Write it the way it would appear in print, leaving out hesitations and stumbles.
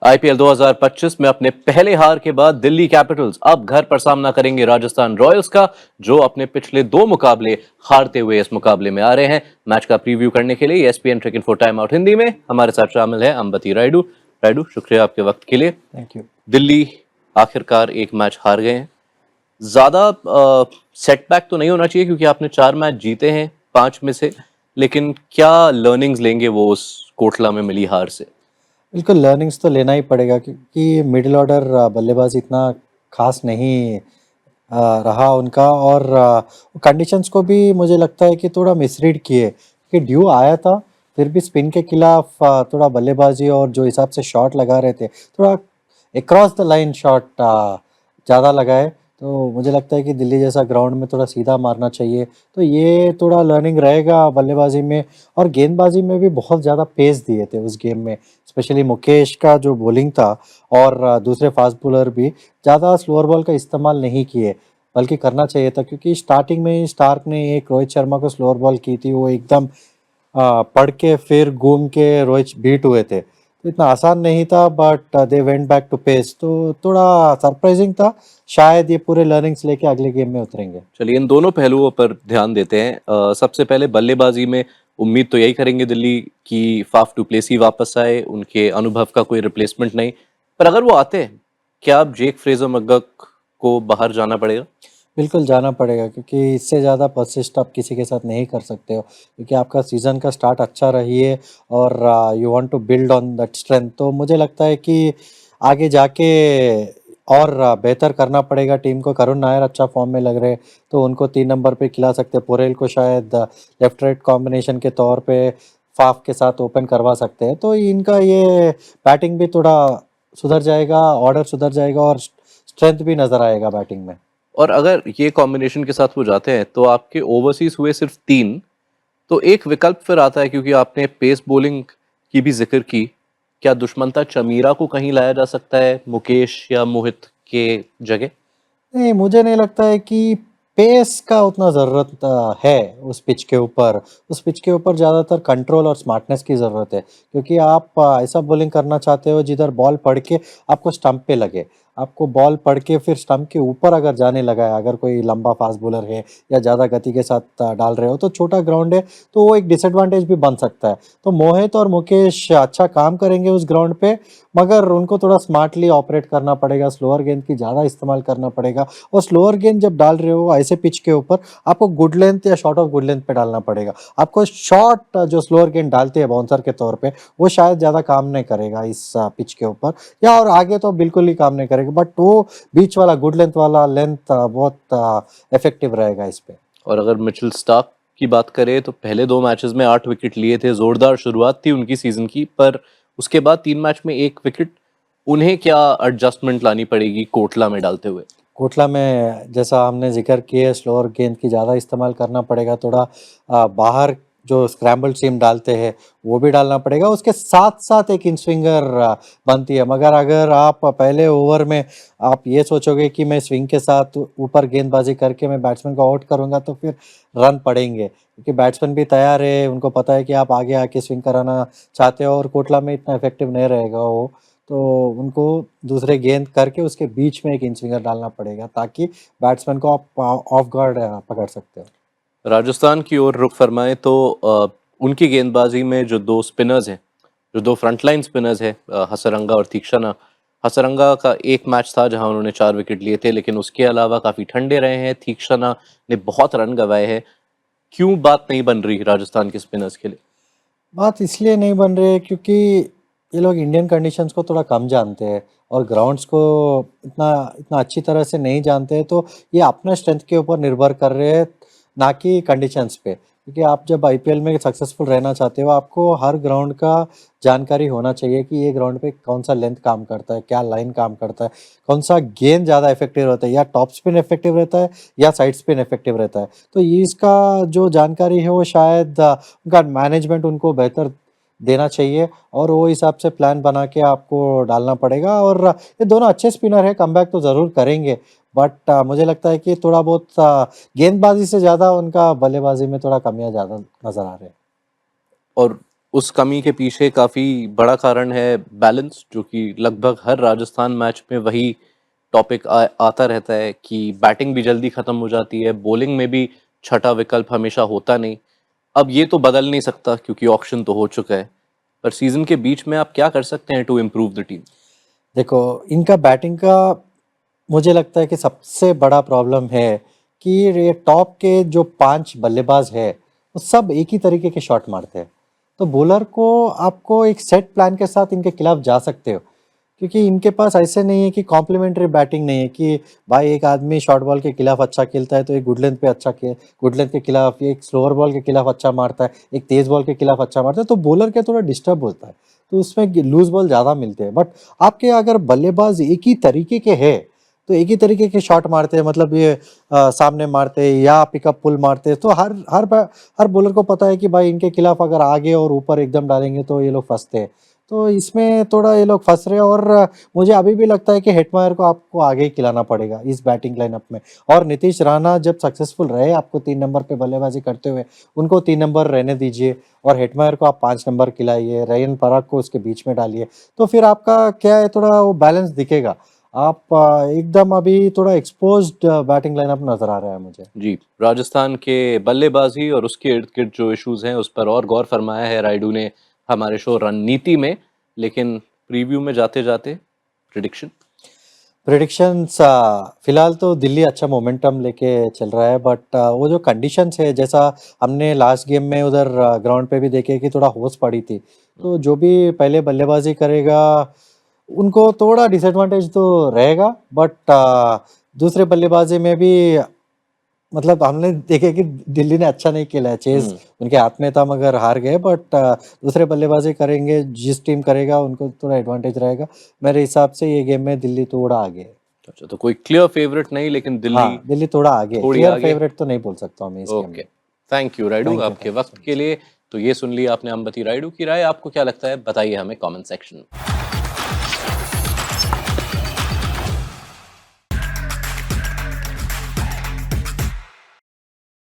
IPL 2025 में अपने पहले हार के बाद दिल्ली कैपिटल्स अब घर पर सामना करेंगे राजस्थान रॉयल्स का, जो अपने पिछले दो मुकाबले हारते हुए इस मुकाबले में आ रहे हैं। मैच का प्रीव्यू करने के लिए ESPN cricket for time out Hindi में हमारे साथ शामिल है अंबती रायडू। रायडू, शुक्रिया आपके वक्त के लिए। Thank you. दिल्ली आखिरकार एक मैच हार गए हैं। ज्यादा सेटबैक तो नहीं होना चाहिए क्योंकि आपने 4 मैच जीते हैं 5 में से, लेकिन क्या लर्निंग्स लेंगे वो उस कोटला में मिली हार से? बिल्कुल लर्निंग्स तो लेना ही पड़ेगा क्योंकि मिडिल ऑर्डर बल्लेबाज इतना खास नहीं रहा उनका, और कंडीशंस को भी मुझे लगता है कि थोड़ा मिसरीड किए कि ड्यू आया था, फिर भी स्पिन के खिलाफ थोड़ा बल्लेबाजी और जो हिसाब से शॉट लगा रहे थे, थोड़ा अक्रॉस द लाइन शॉट ज़्यादा लगाए। तो मुझे लगता है कि दिल्ली जैसा ग्राउंड में थोड़ा सीधा मारना चाहिए, तो ये थोड़ा लर्निंग रहेगा बल्लेबाजी में। और गेंदबाजी में भी बहुत ज़्यादा पेस दिए थे उस गेम में, स्पेशली मुकेश का जो बॉलिंग था, और दूसरे फास्ट बॉलर भी ज़्यादा स्लोअर बॉल का इस्तेमाल नहीं किए, बल्कि करना चाहिए था क्योंकि स्टार्टिंग में ही स्टार्क ने एक रोहित शर्मा को स्लोअर बॉल की थी, वो एकदम पढ़ के फिर घूम के रोहित बीट हुए थे, तो इतना आसान नहीं था, but they went back to pace, तो थोड़ा सरप्राइजिंग था। शायद ये पूरे लर्निंग्स लेके अगले गेम में उतरेंगे। चलिए इन दोनों पहलुओं पर ध्यान देते हैं। सबसे पहले बल्लेबाजी में उम्मीद तो यही करेंगे दिल्ली की फाफ डुप्लेसी वापस आए, उनके अनुभव का कोई रिप्लेसमेंट नहीं। पर अगर वो आते हैं, क्या अब जेक फ्रेजर मगक को बाहर जाना पड़ेगा? बिल्कुल जाना पड़ेगा क्योंकि इससे ज़्यादा परसिस्ट आप किसी के साथ नहीं कर सकते हो, क्योंकि आपका सीज़न का स्टार्ट अच्छा रही है और you want to build on that strength. तो मुझे लगता है कि आगे जाके और बेहतर करना पड़ेगा टीम को। करुण नायर अच्छा फॉर्म में लग रहे, तो उनको 3 नंबर पे खिला सकते हैं। पोरेल को शायद लेफ्ट राइट कॉम्बिनेशन के तौर पे फाफ के साथ ओपन करवा सकते हैं, तो इनका ये बैटिंग भी थोड़ा सुधर जाएगा, ऑर्डर सुधर जाएगा और स्ट्रेंथ भी नज़र आएगा बैटिंग में। और अगर ये कॉम्बिनेशन के साथ वो जाते हैं तो आपके ओवरसीज हुए सिर्फ 3। तो एक विकल्प फिर आता है, क्योंकि आपने पेस बॉलिंग की भी जिक्र की। क्या दुष्मंता चमीरा को कहीं लाया जा सकता है मुकेश या मोहित के जगह? नहीं, मुझे नहीं लगता है कि पेस का उतना ज़रूरत है उस पिच के ऊपर। उस पिच के ऊपर ज़्यादातर कंट्रोल और स्मार्टनेस की ज़रूरत है, क्योंकि आप ऐसा बॉलिंग करना चाहते हो जिधर बॉल पड़ के आपको स्टंप पे लगे। आपको बॉल पड़ के फिर स्टंप के ऊपर अगर जाने लगा है, अगर कोई लंबा फास्ट बॉलर है या ज़्यादा गति के साथ डाल रहे हो, तो छोटा ग्राउंड है, तो वो एक डिसएडवांटेज भी बन सकता है। तो मोहित और मुकेश अच्छा काम करेंगे उस ग्राउंड पे, मगर उनको थोड़ा स्मार्टली ऑपरेट करना पड़ेगा, स्लोअर गेंद की ज़्यादा इस्तेमाल करना पड़ेगा। और स्लोअर गेंद जब डाल रहे हो ऐसे पिच के ऊपर, आपको गुड लेंथ या शॉर्ट ऑफ गुड लेंथ पे डालना पड़ेगा। आपको शॉर्ट जो स्लोअर गेंद डालते हैं बाउंसर के तौर पे, वो शायद ज़्यादा काम नहीं करेगा इस पिच के ऊपर, या और आगे तो बिल्कुल ही काम नहीं करेगा, बट वो बीच वाला गुड लेंथ वाला लेंथ बहुत इफेक्टिव रहेगा इस पे। और अगर मिचेल स्टार्क की बात करें तो पहले 2 मैचेस में 8 विकेट लिए थे, जोरदार शुरुआत थी उनकी सीजन की, पर उसके बाद 3 मैच में 1 विकेट। उन्हें क्या एडजस्टमेंट लानी पड़ेगी कोटला में डालते हुए? कोटला में जैसा हमने जिक्र किया है, स्लोअर गेंद की ज़्यादा इस्तेमाल करना पड़ेगा, थोड़ा बाहर जो स्क्रैम्बल सीम डालते हैं वो भी डालना पड़ेगा, उसके साथ साथ एक इन स्विंगर बनती है। मगर अगर आप पहले ओवर में आप ये सोचोगे कि मैं स्विंग के साथ ऊपर गेंदबाजी करके मैं बैट्समैन को आउट करूंगा, तो फिर रन पड़ेंगे, क्योंकि बैट्समैन भी तैयार है, उनको पता है कि आप आगे आके स्विंग कराना चाहते हो, और कोटला में इतना इफेक्टिव नहीं रहेगा वो, तो उनको दूसरे गेंद करके उसके बीच में एक इन स्विंगर डालना पड़ेगा, ताकि बैट्समैन को आप ऑफ गार्ड पकड़ सकते हो। राजस्थान की ओर रुख फरमाएं तो उनकी गेंदबाजी में जो 2 स्पिनर्स हैं, जो 2 फ्रंटलाइन स्पिनर्स हैं, हसरंगा और तीक्षणा। हसरंगा का एक मैच था जहां उन्होंने 4 विकेट लिए थे, लेकिन उसके अलावा काफी ठंडे रहे हैं। तीक्षणा ने बहुत रन गंवाए हैं। क्यों बात नहीं बन रही राजस्थान के स्पिनर्स के लिए? बात इसलिए नहीं बन रही है क्योंकि ये लोग इंडियन कंडीशंस को थोड़ा कम जानते हैं और ग्राउंड्स को इतना इतना अच्छी तरह से नहीं जानते हैं, तो ये अपने स्ट्रेंथ के ऊपर निर्भर कर रहे हैं, ना कि कंडीशंस पे। क्योंकि आप जब आईपीएल में सक्सेसफुल रहना चाहते हो, आपको हर ग्राउंड का जानकारी होना चाहिए कि ये ग्राउंड पे कौन सा लेंथ काम करता है, क्या लाइन काम करता है, कौन सा गेंद ज़्यादा इफेक्टिव रहता है, या टॉप स्पिन इफेक्टिव रहता है या साइड स्पिन इफेक्टिव रहता है। तो ये इसका जो जानकारी है वो शायद उनका मैनेजमेंट उनको बेहतर देना चाहिए, और वो हिसाब से प्लान बना के आपको डालना पड़ेगा। और ये दोनों अच्छे स्पिनर है, कमबैक तो ज़रूर करेंगे, बट मुझे लगता है कि थोड़ा बहुत गेंदबाजी से ज़्यादा उनका बल्लेबाजी में थोड़ा कमियां ज़्यादा नज़र आ रहे हैं। और उस कमी के पीछे काफ़ी बड़ा कारण है बैलेंस, जो कि लगभग हर राजस्थान मैच में वही टॉपिक आता रहता है कि बैटिंग भी जल्दी ख़त्म हो जाती है, बॉलिंग में भी छठा विकल्प हमेशा होता नहीं। अब ये तो बदल नहीं सकता क्योंकि ऑक्शन तो हो चुका है, पर सीज़न के बीच में आप क्या कर सकते हैं टू इम्प्रूव द टीम? देखो, इनका बैटिंग का मुझे लगता है कि सबसे बड़ा प्रॉब्लम है कि ये टॉप के जो 5 बल्लेबाज है, वो सब एक ही तरीके के शॉट मारते हैं। तो बॉलर को आपको एक सेट प्लान के साथ इनके खिलाफ जा सकते हो, क्योंकि इनके पास ऐसे नहीं है कि कॉम्प्लीमेंट्री बैटिंग नहीं है कि भाई एक आदमी शॉर्ट बॉल के खिलाफ अच्छा खेलता है तो एक गुड लेंथ पे गुड लेंथ के खिलाफ, एक स्लोअर बॉल के खिलाफ अच्छा मारता है, एक तेज बॉल के खिलाफ अच्छा मारता है, तो बॉलर के थोड़ा डिस्टर्ब होता है, तो उसमें लूज बॉल ज़्यादा मिलते हैं। बट आपके अगर बल्लेबाज एक ही तरीके के है, तो एक ही तरीके के शॉट मारते हैं, मतलब ये सामने मारते हैं या पिकअप पुल मारते हैं, तो हर बॉलर को पता है कि भाई इनके खिलाफ अगर आगे और ऊपर एकदम डालेंगे तो ये लोग फंसते हैं। तो इसमें थोड़ा ये लोग फंस रहे हैं, और मुझे अभी भी लगता है कि हेटमायर को आपको आगे ही खिलाना पड़ेगा इस बैटिंग लाइनअप में। और नीतीश राणा जब सक्सेसफुल रहे आपको 3 नंबर पे बल्लेबाजी करते हुए, उनको 3 नंबर रहने दीजिए और हेटमायर को आप 5 नंबर खिलाइए, रयन पराग को उसके बीच में डालिए, तो फिर आपका क्या है, थोड़ा वो बैलेंस दिखेगा। आप एकदम अभी थोड़ा एक्सपोज्ड बैटिंग लाइनअप नजर आ रहा है मुझे। जी, राजस्थान के बल्लेबाजी और उसके इर्द-गिर्द जो इश्यूज़ हैं, उस पर और गौर फरमाया है रायडू ने हमारे शो रणनीति में। लेकिन प्रीव्यू में जाते-जाते प्रेडिक्शन? प्रेडिक्शंस फिलहाल तो दिल्ली अच्छा मोमेंटम लेके चल रहा है, बट वो जो कंडीशंस है, जैसा हमने लास्ट गेम में उधर ग्राउंड पे भी देखे कि थोड़ा होस पड़ी थी, तो जो भी पहले बल्लेबाजी करेगा उनको थोड़ा डिसएडवांटेज तो रहेगा, बट दूसरे बल्लेबाजी में भी मतलब हमने देखे कि दिल्ली ने अच्छा नहीं खेला है, चेज हुँ, उनके हाथ में था मगर हार गए, बट दूसरे बल्लेबाजी करेंगे, जिस टीम करेगा उनको थोड़ा एडवांटेज रहेगा। मेरे हिसाब से ये गेम में दिल्ली थोड़ा आगे है। अच्छा, तो कोई क्लियर फेवरेट नहीं, लेकिन दिल्ली हाँ, दिल्ली थोड़ा आगे है, थोड़ी क्लियर आगे। फेवरेट तो नहीं बोल सकता हूँ मैं इस गेम ओके, में। थैंक यू रायडू थैंक आपके यू वक़्त सो के मच। लिए। तो ये सुन लिया आपने अंबती रायडू की राय, आपको क्या लगता है बताइए हमें कमेंट सेक्शन में।